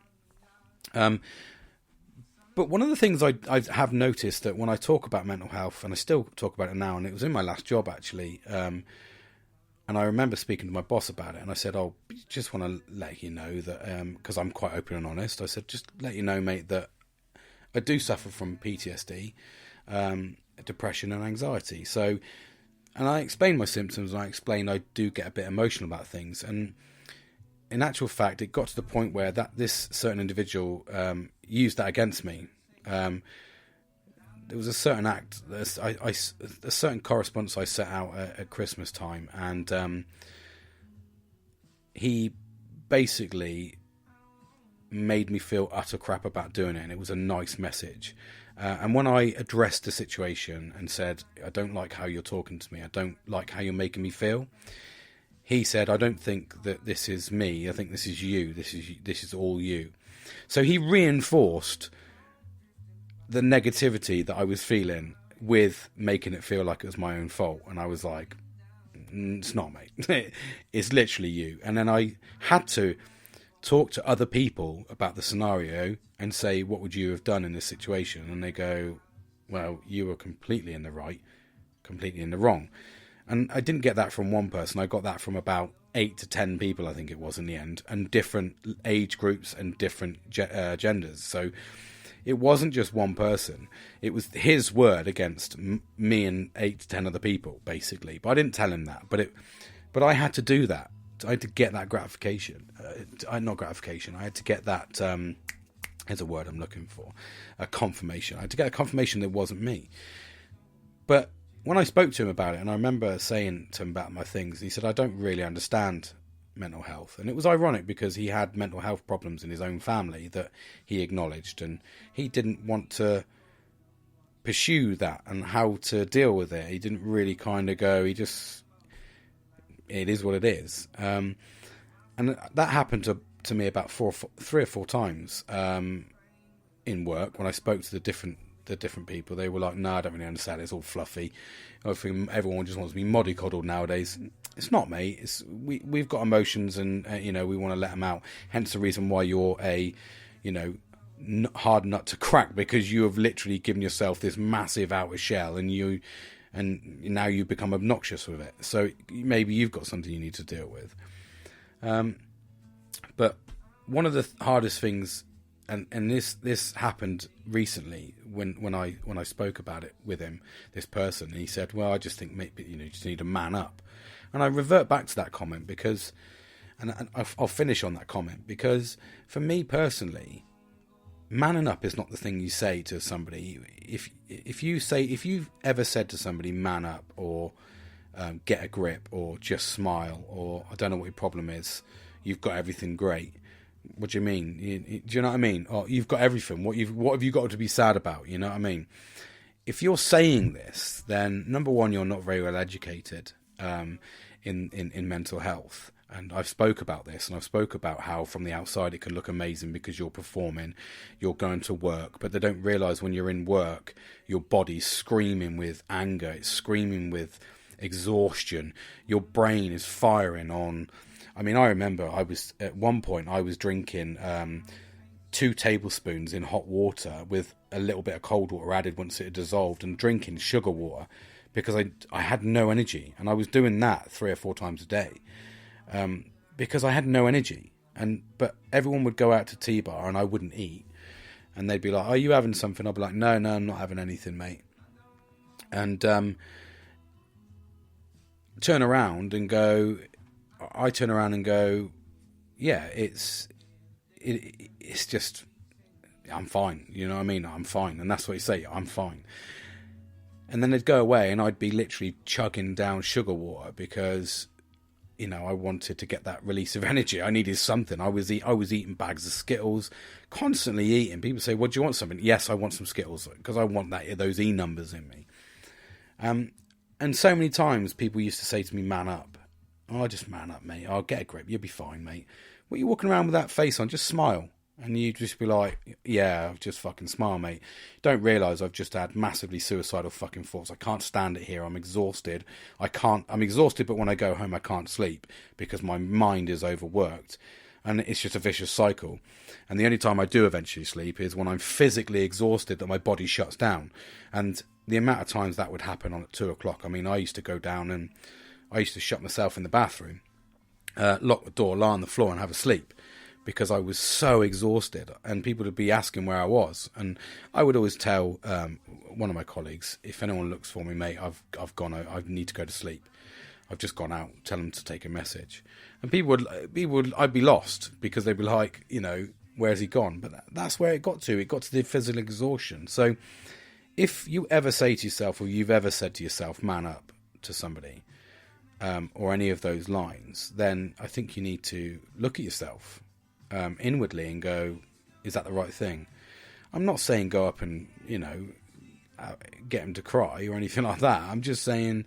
But one of the things I have noticed that when I talk about mental health, and I still talk about it now, and it was in my last job actually, and I remember speaking to my boss about it, and I said, oh, just want to let you know that, because I'm quite open and honest, I said, just let you know, mate, that I do suffer from PTSD, depression and anxiety. So, and I explained my symptoms, and I explained I do get a bit emotional about things, and in actual fact, it got to the point where this certain individual used that against me. there was a certain act, a certain correspondence I set out at Christmas time, and he basically made me feel utter crap about doing it, and it was a nice message. And when I addressed the situation and said, I don't like how you're talking to me, I don't like how you're making me feel, he said, I don't think that this is me, I think this is you, this is all you. So he reinforced the negativity that I was feeling with making it feel like it was my own fault. And I was like, it's not, mate. It's literally you. And then I had to talk to other people about the scenario and say, what would you have done in this situation? And they go, well, you were completely in the right, completely in the wrong. And I didn't get that from one person. I got that from about 8 to 10 people, I think it was in the end, and different age groups and different genders. So it wasn't just one person. It was his word against me and 8 to 10 other people, basically. But I didn't tell him that. But I had to do that. I had to get that gratification. Not gratification. I had to get that. Here's a word I'm looking for. A confirmation. I had to get a confirmation that it wasn't me. But when I spoke to him about it, and I remember saying to him about my things, he said, I don't really understand mental health. And it was ironic because he had mental health problems in his own family that he acknowledged, and he didn't want to pursue that and how to deal with it. He didn't really kind of go, it is what it is. And that happened to me about 3 or 4 times in work when I spoke to the different people. They were like, no, I don't really understand, it's all fluffy. I think everyone just wants to be mollycoddled nowadays. It's not, mate. We've got emotions, and we want to let them out. Hence the reason why you're a hard nut to crack, because you have literally given yourself this massive outer shell, and now you become obnoxious with it. So maybe you've got something you need to deal with. But one of the hardest things, and this happened recently when I spoke about it with him, this person, and he said, well, I just think maybe you just need to man up. And I revert back to that comment because, and I'll finish on that comment, because for me personally, manning up is not the thing you say to somebody. If you've ever said to somebody, man up, or get a grip, or just smile, or I don't know what your problem is, you've got everything great. What do you mean? Do you know what I mean? Or you've got everything. What have you got to be sad about? You know what I mean? If you're saying this, then number one, you're not very well educated in mental health. And I've spoke about this, and I've spoke about how from the outside it can look amazing because you're performing, you're going to work, but they don't realise when you're in work, your body's screaming with anger, it's screaming with exhaustion, your brain is firing on. I mean, I remember at one point I was drinking 2 tablespoons in hot water with a little bit of cold water added once it had dissolved, and drinking sugar water because I had no energy, and I was doing that 3 or 4 times a day because I had no energy. But everyone would go out to T-bar and I wouldn't eat, and they'd be like, "Are you having something?" I'd be like, "No, I'm not having anything, mate." And turn around and go. Yeah, it's just, I'm fine. You know what I mean? I'm fine. And that's what you say, I'm fine. And then they'd go away and I'd be literally chugging down sugar water because, I wanted to get that release of energy. I needed something. I was eating bags of Skittles, constantly eating. People say, well, do you want something? Yes, I want some Skittles because I want those E numbers in me. And so many times people used to say to me, man up. Oh, just man up, mate. I'll get a grip. You'll be fine, mate. What are you walking around with that face on? Just smile. And you just be like, yeah, just fucking smile, mate. Don't realise I've just had massively suicidal fucking thoughts. I can't stand it here. I'm exhausted. I'm exhausted, but when I go home, I can't sleep because my mind is overworked. And it's just a vicious cycle. And the only time I do eventually sleep is when I'm physically exhausted, that my body shuts down. And the amount of times that would happen on at 2 o'clock. I mean, I used to go down and I used to shut myself in the bathroom, lock the door, lie on the floor and have a sleep because I was so exhausted, and people would be asking where I was. And I would always tell one of my colleagues, if anyone looks for me, mate, I've gone out, I need to go to sleep. I've just gone out, tell them to take a message. And I'd be lost because they'd be like, where's he gone? But that's where it got to. It got to the physical exhaustion. So if you ever say to yourself, or you've ever said to yourself, man up to somebody, or any of those lines, then I think you need to look at yourself inwardly and go, is that the right thing? I'm not saying go up and, get him to cry or anything like that. I'm just saying,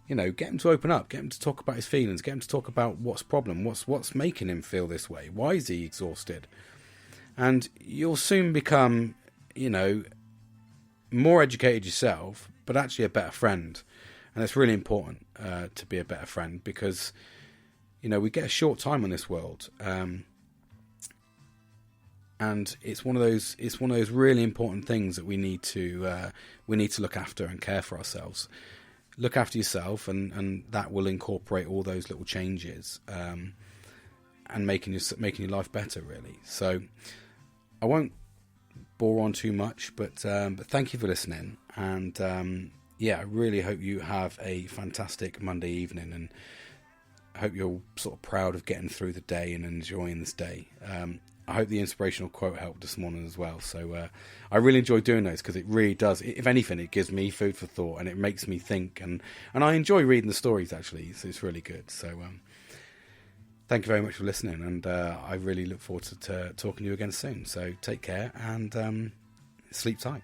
get him to open up, get him to talk about his feelings, get him to talk about what's problem, what's making him feel this way, why is he exhausted? And you'll soon become, more educated yourself, but actually a better friend. And it's really important to be a better friend, because, we get a short time on this world. And it's one of those really important things that we need to look after and care for ourselves. Look after yourself, and that will incorporate all those little changes, and making your life better, really. So I won't bore on too much, but thank you for listening, and I really hope you have a fantastic Monday evening, and I hope you're sort of proud of getting through the day and enjoying this day. I hope the inspirational quote helped this morning as well. So I really enjoy doing those, because it really does. If anything, it gives me food for thought, and it makes me think. And I enjoy reading the stories, actually. So it's really good. So thank you very much for listening. And I really look forward to talking to you again soon. So take care and sleep tight.